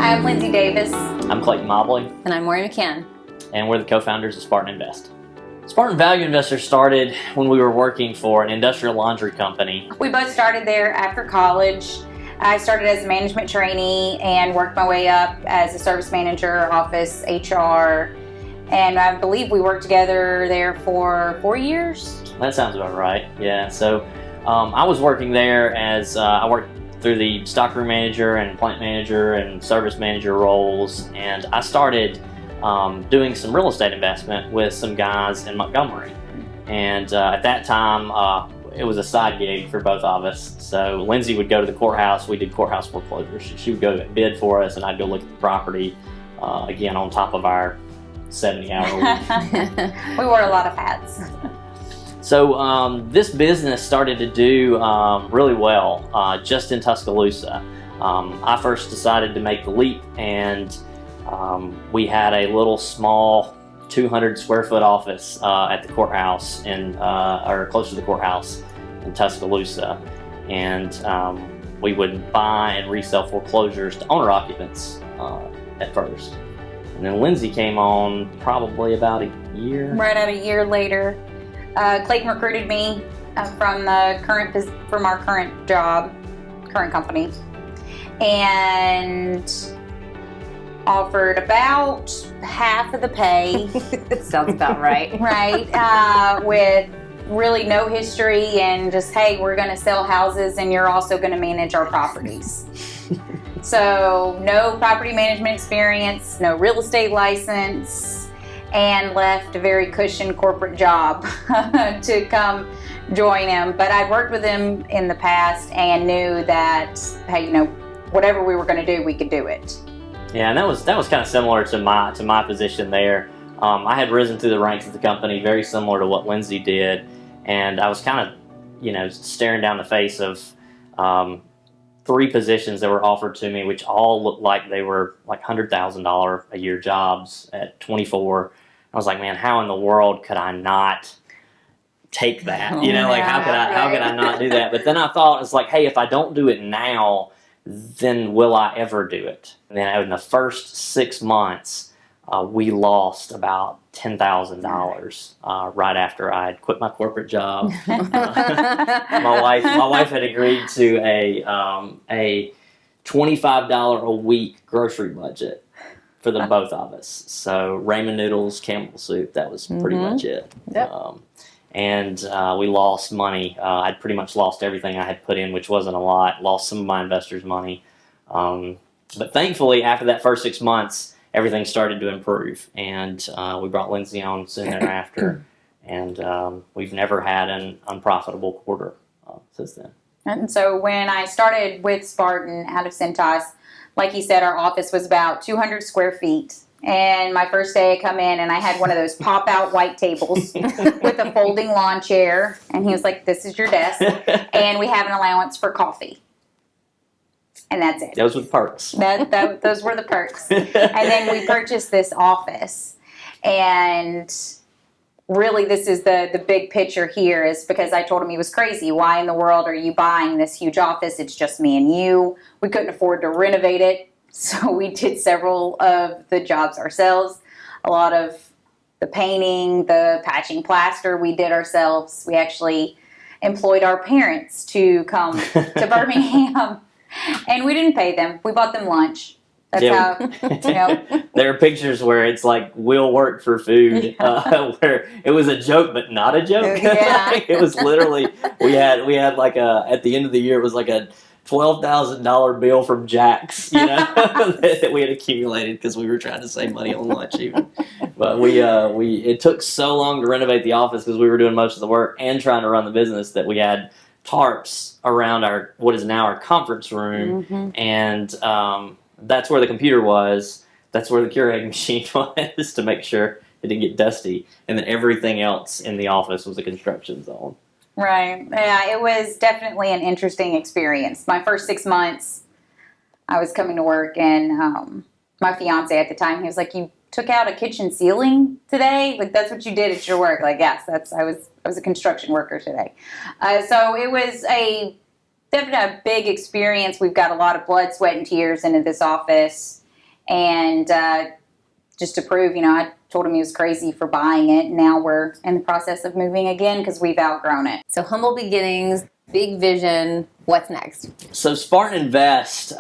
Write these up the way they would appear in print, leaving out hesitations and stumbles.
Hi, I'm Lindsay Davis. I'm Clayton Mobley. And I'm Maureen McCann. And we're the co-founders of Spartan Invest. Spartan Value Investor started when we were working for an industrial laundry company. We both started there after college. I started as a management trainee and worked my way up as a service manager, office, HR, and I believe we worked together there for 4 years. That sounds about right, yeah. So I was working there as, I worked through the stockroom manager and plant manager and service manager roles, and I started doing some real estate investment with some guys in Montgomery. And at that time, it was a side gig for both of us. So Lindsay would go to the courthouse. We did courthouse foreclosures. She would go bid for us, and I'd go look at the property, again, on top of our 70-hour week. We wore a lot of hats. So this business started to do really well just in Tuscaloosa. I first decided to make the leap, and we had a little small 200 square foot office at the courthouse or close to the courthouse in Tuscaloosa, and we would buy and resell foreclosures to owner occupants at first. And then Lindsay came on probably about a year. Right at a year later. Clayton recruited me from our current job, current company, and offered about half of the pay. That sounds about right. Right, with really no history and just, hey, we're going to sell houses and you're also going to manage our properties. So no property management experience, no real estate license, and left a very cushioned corporate job to come join him. But I'd worked with him in the past and knew that, hey, whatever we were going to do, we could do it. Yeah, and that was kind of similar to my position there. I had risen through the ranks of the company, very similar to what Lindsay did, and I was kind of, staring down the face of 3 positions that were offered to me, which all looked like they were like $100,000 a year jobs at 24. I was like, man, how in the world could I not take that? How could I not do that? But then I thought, it's like, hey, if I don't do it now, then will I ever do it? And then in the first 6 months, we lost about $10,000 right after I had quit my corporate job. My wife had agreed to a $25 a week grocery budget for the both of us. So ramen noodles, Campbell soup, that was pretty much it. Yep. And we lost money. I'd pretty much lost everything I had put in, which wasn't a lot. Lost some of my investors' money. But thankfully, after that first 6 months, everything started to improve. And we brought Lindsay on soon thereafter. And we've never had an unprofitable quarter since then. And so when I started with Spartan out of Cintas, like he said, our office was about 200 square feet. And my first day I come in and I had one of those pop-out white tables with a folding lawn chair. And he was like, this is your desk. And we have an allowance for coffee. And that's it. Those were the perks. Those were the perks. And then we purchased this office. And really this is the big picture here, is because I told him he was crazy. Why in the world are you buying this huge office? It's just me and you. We couldn't afford to renovate it. So we did several of the jobs ourselves. A lot of the painting, the patching plaster, we did ourselves. We actually employed our parents to come to Birmingham, and we didn't pay them. We bought them lunch. That's how, There are pictures where it's like, we'll work for food, where it was a joke, but not a joke. Yeah. It was literally, we had like at the end of the year, it was like a $12,000 bill from Jack's, that we had accumulated because we were trying to save money on lunch even. But it took so long to renovate the office because we were doing most of the work and trying to run the business that we had tarps around what is now our conference room. And that's where the computer was. That's where the Keurig machine was to make sure it didn't get dusty. And then everything else in the office was a construction zone. Right. Yeah, it was definitely an interesting experience. My first 6 months, I was coming to work, and my fiance at the time, he was like, "You took out a kitchen ceiling today? Like, that's what you did at your work?" Like, yes, I was a construction worker today. So it was definitely a big experience. We've got a lot of blood, sweat, and tears into this office, And just to prove, I told him he was crazy for buying it. Now we're in the process of moving again because we've outgrown it. So humble beginnings, big vision. What's next? So Spartan Invest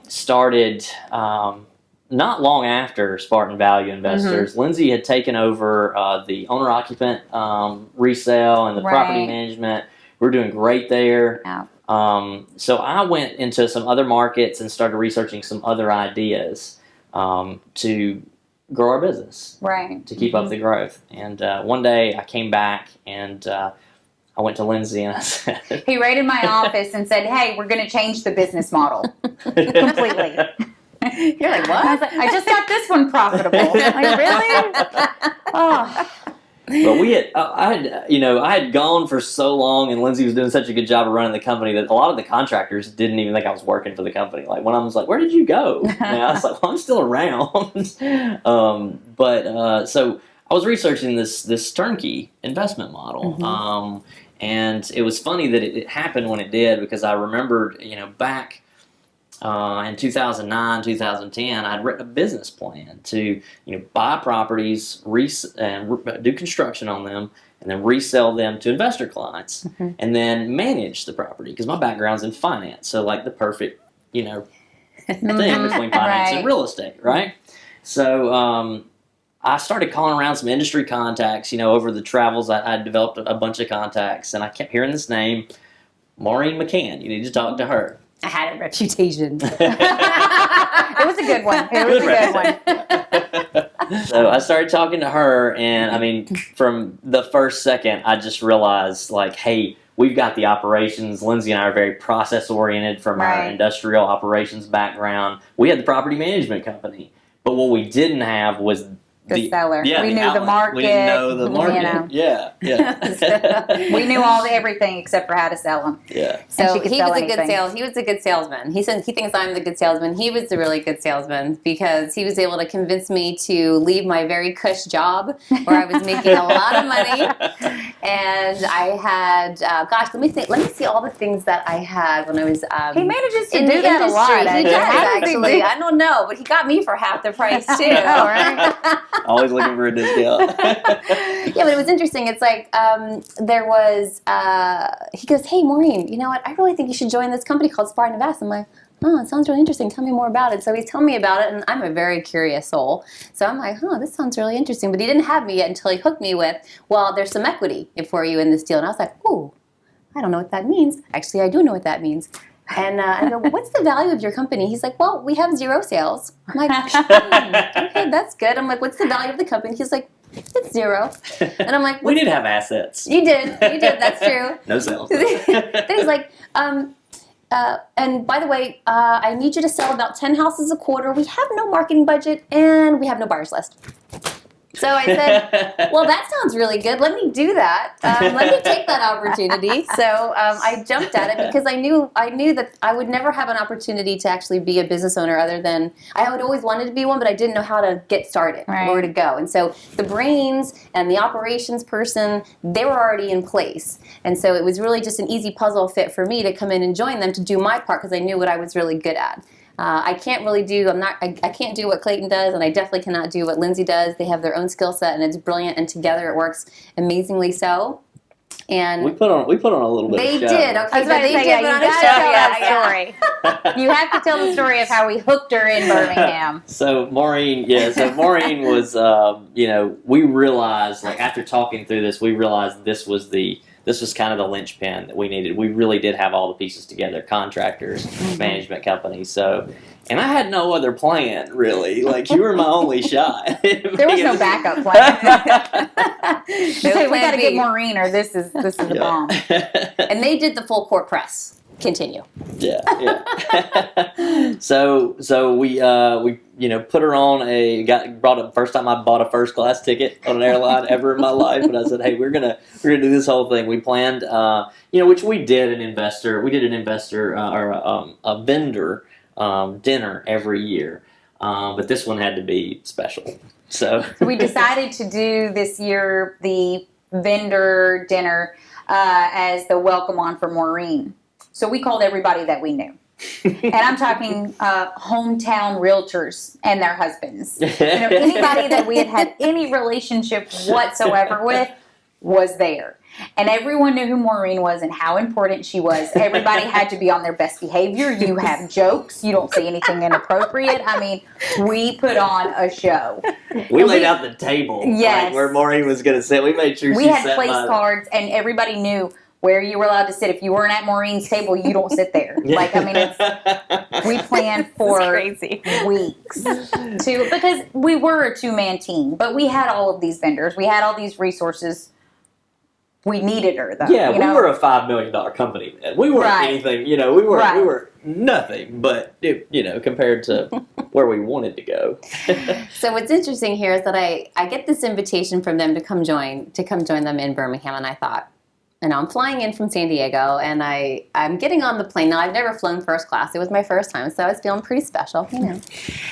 started not long after Spartan Value Investors. Lindsay had taken over the owner-occupant resale and the property management. We're doing great there. Yeah. So I went into some other markets and started researching some other ideas to grow our business, Right. to keep up the growth. And one day I came back and I went to Lindsay and I said... He raided my office and said, hey, we're going to change the business model completely. You're like, what? I was like, I just got this one profitable. Like, really? Oh. But I had gone for so long, and Lindsay was doing such a good job of running the company that a lot of the contractors didn't even think I was working for the company. Like, when I was like, where did you go? And I was like, well, I'm still around. So I was researching this turnkey investment model. And it was funny that it happened when it did, because I remembered, back in 2009, 2010, I'd written a business plan to, buy properties, do construction on them, and then resell them to investor clients, and then manage the property, because my background's in finance, so like the perfect, thing between finance and real estate, right? So I started calling around some industry contacts, over the travels. I developed a bunch of contacts, and I kept hearing this name, Maureen McCann. You need to talk to her. I had a reputation. It was a good one. It was a good one. So I started talking to her, and from the first second, I just realized, like, hey, we've got the operations. Lindsay and I are very process-oriented from our industrial operations background. We had the property management company, but what we didn't have was the seller. Yeah, we the knew outlet. the market. We didn't know the market. Yeah. We knew everything except for how to sell them. Yeah. So he was a good salesman. He said he thinks I'm the good salesman. He was the really good salesman because he was able to convince me to leave my very cush job where I was making a lot of money. And I had, let me see all the things that I had when I was he manages to in do the that industry. a lot. He does, actually. I don't know, but he got me for half the price too. Oh, right. Always looking for a discount. Yeah, but it was interesting. It's like there was, he goes, hey, Maureen, you know what? I really think you should join this company called Spartan Invest. I'm like, oh, it sounds really interesting. Tell me more about it. So he's telling me about it, and I'm a very curious soul. So I'm like, this sounds really interesting. But he didn't have me yet until he hooked me with, well, there's some equity for you in this deal. And I was like, ooh, I don't know what that means. Actually, I do know what that means. And I go, what's the value of your company? He's like, well, we have 0 sales. I'm like, okay, that's good. I'm like, what's the value of the company? He's like, it's 0. And I'm like, we did have assets. You did, that's true. No sales. Then he's like, and by the way, I need you to sell about 10 houses a quarter. We have no marketing budget, and we have no buyers list. So I said, well, that sounds really good. Let me do that. Let me take that opportunity. So I jumped at it because I knew that I would never have an opportunity to actually be a business owner other than I had always wanted to be one, but I didn't know how to get started or where to go. And so the brains and the operations person, they were already in place. And so it was really just an easy puzzle fit for me to come in and join them to do my part because I knew what I was really good at. I can't really do, I can't do what Clayton does, and I definitely cannot do what Lindsay does. They have their own skill set, and it's brilliant, and together it works amazingly so. And we put on a little bit they of show. did, okay, they did put on a show. Tell that story. You have to tell the story of how we hooked her in Birmingham. So Maureen was, we realized, like, after talking through this, we realized this was kind of the linchpin that we needed. We really did have all the pieces together, contractors, management companies. So, and I had no other plan, really. Like, you were my only shot. There was no backup plan. Hey, we got to get Maureen, or this is a bomb. And they did the full court press. Continue. Yeah. So we put her on brought up first time I bought a first class ticket on an airline ever in my life, and I said, hey, we're gonna do this whole thing. We planned, which we did an investor or a vendor dinner every year, but this one had to be special. So we decided to do this year the vendor dinner as the welcome on for Maureen. So we called everybody that we knew. And I'm talking hometown realtors and their husbands. Anybody that we had any relationship whatsoever with was there. And everyone knew who Maureen was and how important she was. Everybody had to be on their best behavior. You have jokes. You don't say anything inappropriate. I mean, we put on a show. We laid out the table. Yes. Like where Maureen was going to sit. We made sure We she had sat place by cards, and everybody knew where you were allowed to sit. If you weren't at Maureen's table, you don't sit there. Like, I mean, we planned for crazy. weeks because we were a two-man team, but we had all of these vendors. We had all these resources. We needed her, though. Yeah, we were a $5 million company then. We weren't anything, we were nothing, but, compared to where we wanted to go. So what's interesting here is that I get this invitation from them to come join them in Birmingham, and I thought, I'm flying in from San Diego, and I'm getting on the plane. Now, I've never flown first class. It was my first time, so I was feeling pretty special,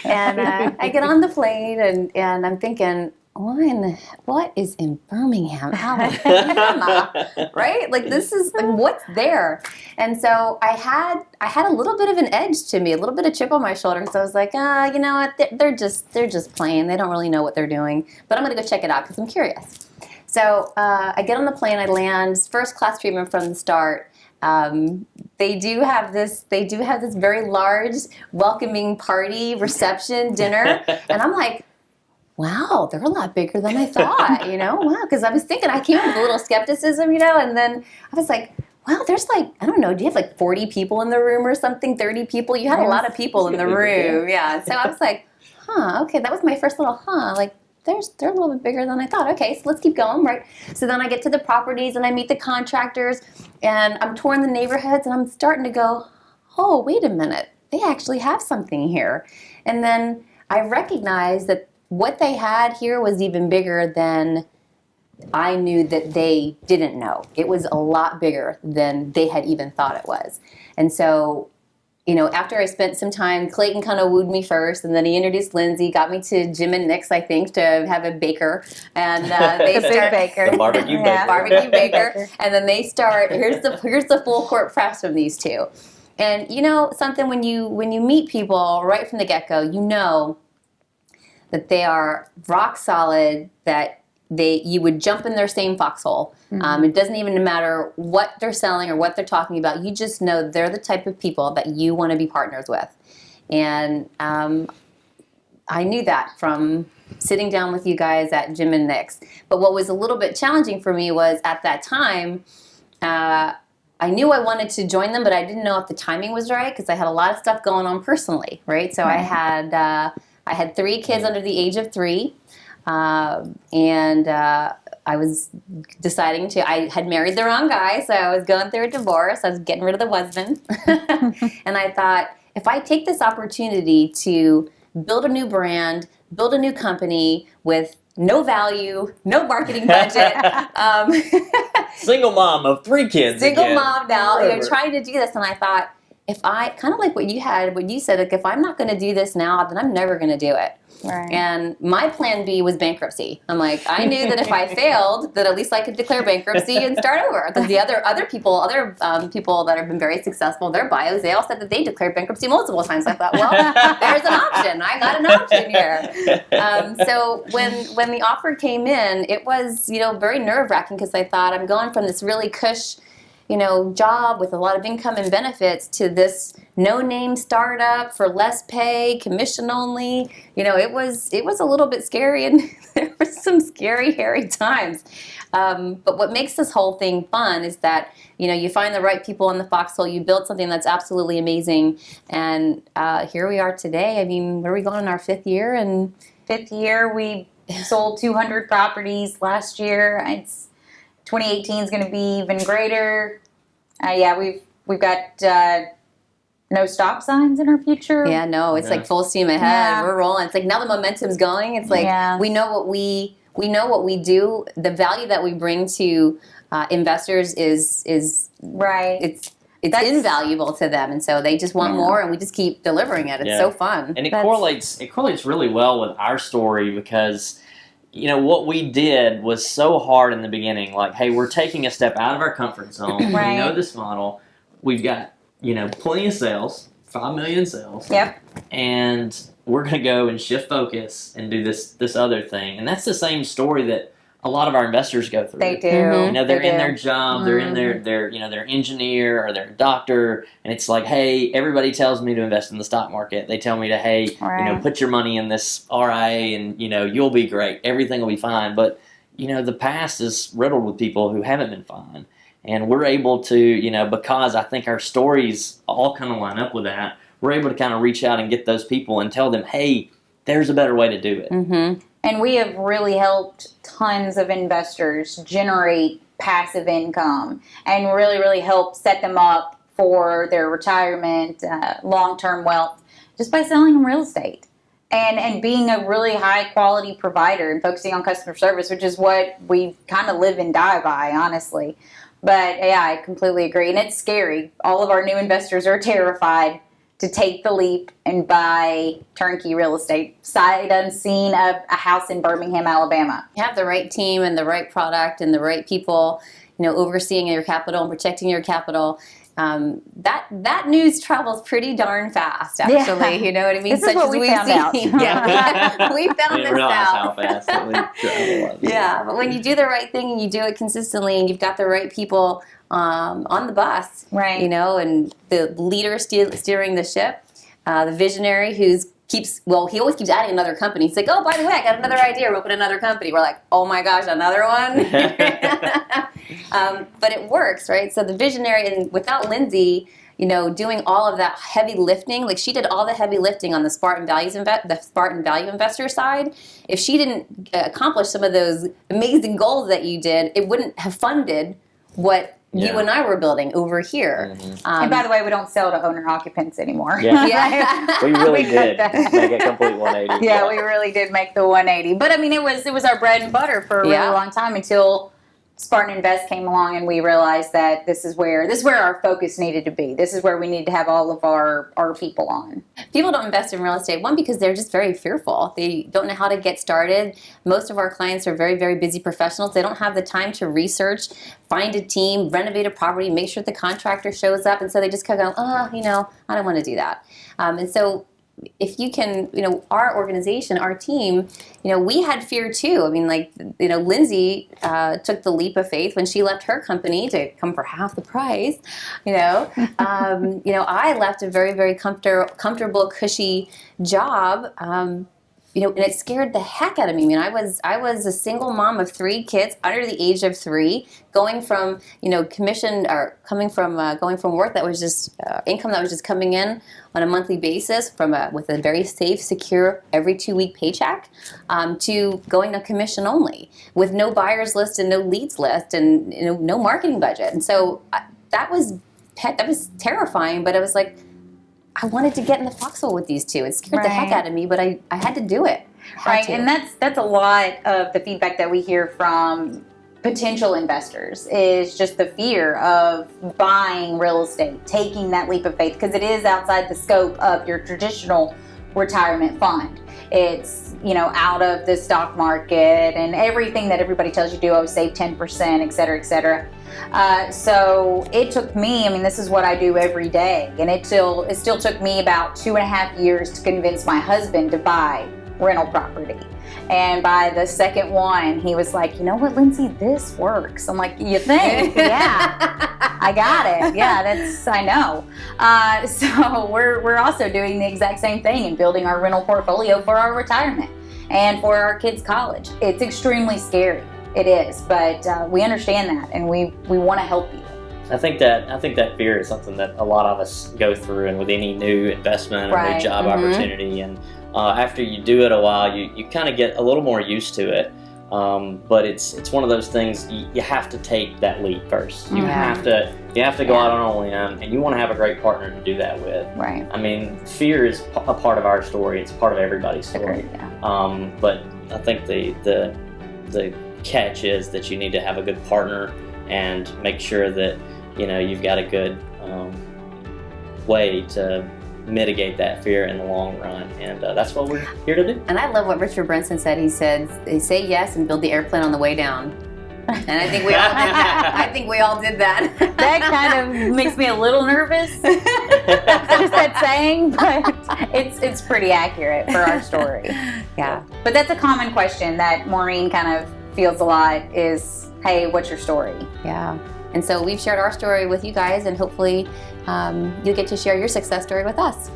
And I get on the plane, and I'm thinking, what is in Birmingham, Alabama, right? Like, this is, what's there? And so I had a little bit of an edge to me, a little bit of chip on my shoulder. So I was like, you know what? They're just playing. They don't really know what they're doing. But I'm going to go check it out because I'm curious. So I get on the plane. I land, first class treatment from the start. They do have this very large welcoming party, reception, dinner, and I'm like, wow, they're a lot bigger than I thought, wow, because I was thinking, I came in with a little skepticism, and then I was like, wow, there's I don't know, do you have 40 people in the room or something, 30 people? You had a lot of people in the room, yeah. So I was like, okay, that was my first little, they're a little bit bigger than I thought. Okay, so let's keep going, right? So then I get to the properties and I meet the contractors and I'm touring the neighborhoods and I'm starting to go, oh, wait a minute, they actually have something here. And then I recognize that what they had here was even bigger than I knew that they didn't know. It was a lot bigger than they had even thought it was. And so, after I spent some time, Clayton kind of wooed me first, and then he introduced Lindsay, got me to Jim and Nick's, I think, to have a baker. And they the barbecue baker. Barbecue baker. And then they start, here's the full court press from these two. And something, when you meet people right from the get-go, that they are rock solid, that you would jump in their same foxhole. Mm-hmm. It doesn't even matter what they're selling or what they're talking about. You just know they're the type of people that you want to be partners with. And I knew that from sitting down with you guys at Jim and Nick's. But what was a little bit challenging for me was at that time, I knew I wanted to join them, but I didn't know if the timing was right because I had a lot of stuff going on personally, right? So Mm-hmm. I had 3 kids under the age of 3. And I was deciding I had married the wrong guy, so I was going through a divorce. I was getting rid of the husband. And I thought, if I take this opportunity to build a new brand, build a new company with no value, no marketing budget. Single mom of 3 kids. Single mom now, trying to do this. And I thought, if I, kind of like what you said, like, if I'm not going to do this now, then I'm never going to do it. Right. And my plan B was bankruptcy. I'm like, I knew that if I failed, that at least I could declare bankruptcy and start over. Because the other people that have been very successful, their bios, they all said that they declared bankruptcy multiple times. I thought, well, there's an option. I got an option here. So when the offer came in, it was very nerve-wracking because I thought, I'm going from this really cush job with a lot of income and benefits to this no-name startup for less pay, commission only. It was a little bit scary, and there were some scary, hairy times. But what makes this whole thing fun is that you find the right people in the foxhole. You build something that's absolutely amazing, and here we are today. I mean, where are we going in our 5th year? And 5th year, we sold 200 properties last year. 2018 is going to be even greater. We've got no stop signs in our future. Yeah, no, it's like full steam ahead. Yeah. We're rolling. It's like now the momentum's going. It's like we know what we do. The value that we bring to investors is right. That's invaluable to them, and so they just want more, and we just keep delivering it. It's so fun, and it correlates really well with our story because. What we did was so hard in the beginning. Like, hey, we're taking a step out of our comfort zone. Right. We know this model. We've got, plenty of sales. 5 million sales. Yep. And we're going to go and shift focus and do this other thing. And that's the same story that a lot of our investors go through. They do. You know, they're They in do. their job, they're in their you know, their engineer or their doctor, and it's like, hey, everybody tells me to invest in the stock market. They tell me to, hey, you know, Right. put your money in this RIA and, you know, you'll be great. Everything will be fine. But, you know, the past is riddled with people who haven't been fine. And we're able to, you know, because I think our stories all kind of line up with that, we're able to kind of reach out and get those people and tell them, hey, there's a better way to do it. Mm-hmm. And we have really helped tons of investors generate passive income and really, really help set them up for their retirement, long-term wealth, just by selling them real estate and being a really high-quality provider and focusing on customer service, which is what we kind of live and die by, honestly. But, yeah, I completely agree. And it's scary. All of our new investors are terrified to take the leap and buy turnkey real estate, sight unseen, a house in Birmingham, Alabama. You have the right team and the right product and the right people, you know, overseeing your capital and protecting your capital. That news travels pretty darn fast, actually. Yeah. You know what I mean? This is what we found out. Yeah, we I found didn't this realize how out. fast that would travel. Yeah, but when you do the right thing and you do it consistently and you've got the right people on the bus, Right. you know, and the leader steering the ship, the visionary he always keeps adding another company. He's like, oh, by the way, I got another idea. We'll open another company. We're like, oh my gosh, another one? But it works, right? So the visionary, and without Lindsay, you know, doing all of that heavy lifting, like she did all the heavy lifting on the Spartan Value Investor side. If she didn't accomplish some of those amazing goals that you did, it wouldn't have funded what you and I were building over here. Mm-hmm. And by the way, we don't sell to owner occupants anymore. Yeah. Yeah. We really We did got that. make a complete 180. Yeah, we really did make the 180. But I mean, it was our bread and butter for a really Yeah. long time until Spartan Invest came along and we realized that this is where our focus needed to be. This is where we need to have all of our people on. People don't invest in real estate, one, because they're just very fearful. They don't know how to get started. Most of our clients are very, very busy professionals. They don't have the time to research, find a team, renovate a property, make sure the contractor shows up. And so they just kind of go, you know, I don't want to do that. And so if you can, you know, our organization, our team, you know, we had fear too. I mean, like, you know, Lindsay took the leap of faith when she left her company to come for half the price. You know, I left a very, very comfortable, cushy job. You know, and it scared the heck out of me. I mean, I was a single mom of 3 kids under the age of 3, going from, you know, going from work that was just income that was just coming in on a monthly basis with a very safe, secure, every 2-week paycheck, to going to commission only with no buyers list and no leads list and, you know, no marketing budget. And so that was terrifying. But I was like, I wanted to get in the foxhole with these two. It scared the heck out of me, but I had to do it. Right, and that's a lot of the feedback that we hear from potential investors is just the fear of buying real estate, taking that leap of faith, because it is outside the scope of your traditional retirement fund. It's, you know, out of the stock market and everything that everybody tells you to do, save 10%, et cetera, et cetera. So it took me, I mean, this is what I do every day, and it still took me about 2.5 years to convince my husband to buy rental property. And by the second one, he was like, you know what, Lindsay, this works. I'm like, you think? Yeah, I got it. Yeah, I know. So we're also doing the exact same thing and building our rental portfolio for our retirement and for our kids' college. It's extremely scary. It is, but we understand that, and we want to help you. I think that fear is something that a lot of us go through, and with any new investment or new job opportunity, and after you do it a while, you kind of get a little more used to it. But it's one of those things you have to take that leap first. You have to go out on a limb, and you want to have a great partner to do that with. Right. I mean, fear is a part of our story. It's part of everybody's story. Agreed, yeah. But I think the catch is that you need to have a good partner and make sure that, you know, you've got a good way to mitigate that fear in the long run, and that's what we're here to do. And I love what Richard Branson said. He said, "They say yes and build the airplane on the way down." And I think we all did that. I think we all did that. That kind of makes me a little nervous. Just that saying, but it's pretty accurate for our story. Yeah. But that's a common question that Maureen kind of feels a lot is, hey, what's your story? Yeah. And so we've shared our story with you guys, and hopefully you'll get to share your success story with us.